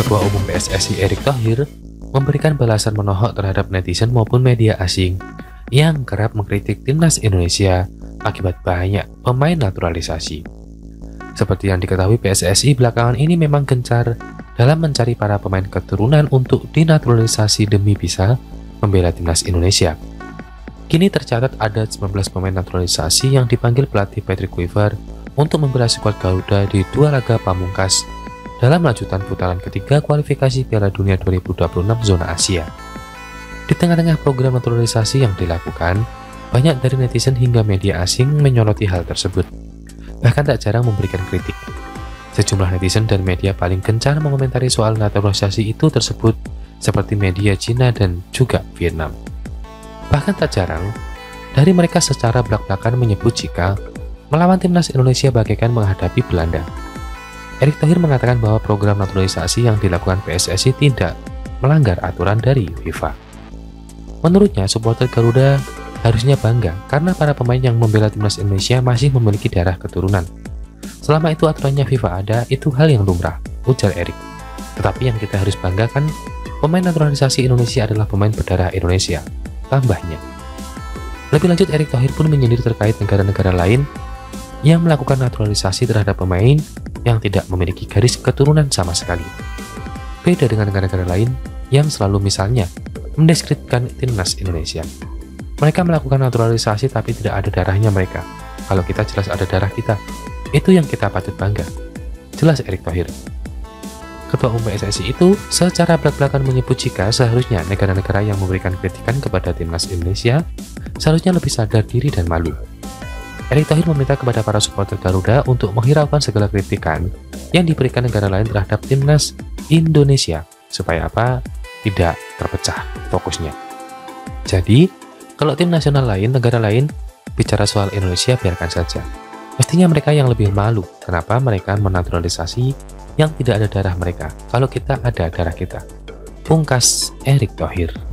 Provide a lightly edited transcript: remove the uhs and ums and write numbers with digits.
Ketua Umum PSSI Erick Thohir memberikan balasan menohok terhadap netizen maupun media asing yang kerap mengkritik timnas Indonesia akibat banyak pemain naturalisasi. Seperti yang diketahui, PSSI belakangan ini memang gencar dalam mencari para pemain keturunan untuk dinaturalisasi demi bisa membela timnas Indonesia. Kini tercatat ada 19 pemain naturalisasi yang dipanggil pelatih Patrick Kluivert untuk membela skuad Garuda di 2 laga pamungkas dalam lanjutan putaran ketiga kualifikasi Piala Dunia 2026 zona Asia. Di tengah-tengah program naturalisasi yang dilakukan, banyak dari netizen hingga media asing menyoroti hal tersebut, bahkan tak jarang memberikan kritik. Sejumlah netizen dan media paling gencar mengomentari soal naturalisasi itu tersebut, seperti media Cina dan juga Vietnam. Bahkan tak jarang, dari mereka secara belak-belakan menyebut jika melawan timnas Indonesia bagaikan menghadapi Belanda. Erick Thohir mengatakan bahwa program naturalisasi yang dilakukan PSSI tidak melanggar aturan dari FIFA. Menurutnya, supporter Garuda harusnya bangga karena para pemain yang membela timnas Indonesia masih memiliki darah keturunan. Selama itu aturannya FIFA ada, itu hal yang lumrah, ujar Erick. Tetapi yang kita harus banggakan, pemain naturalisasi Indonesia adalah pemain berdarah Indonesia, tambahnya. Lebih lanjut, Erick Thohir pun menyindir terkait negara-negara lain yang melakukan naturalisasi terhadap pemain yang tidak memiliki garis keturunan sama sekali. Beda dengan negara-negara lain yang selalu misalnya mendeskripsikan timnas Indonesia. Mereka melakukan naturalisasi tapi tidak ada darahnya mereka. Kalau kita jelas ada darah kita. Itu yang kita patut bangga. Jelas Erick Thohir. Ketua Umum PSSI itu secara belak-belakan menyebut jika seharusnya negara-negara yang memberikan kritikan kepada timnas Indonesia seharusnya lebih sadar diri dan malu. Erick Thohir meminta kepada para supporter Garuda untuk menghiraukan segala kritikan yang diberikan negara lain terhadap timnas Indonesia supaya apa? Tidak terpecah fokusnya. Jadi, kalau tim nasional lain, negara lain bicara soal Indonesia biarkan saja. Mestinya mereka yang lebih malu kenapa mereka menaturalisasi yang tidak ada darah mereka kalau kita ada darah kita. Pungkas Erick Thohir.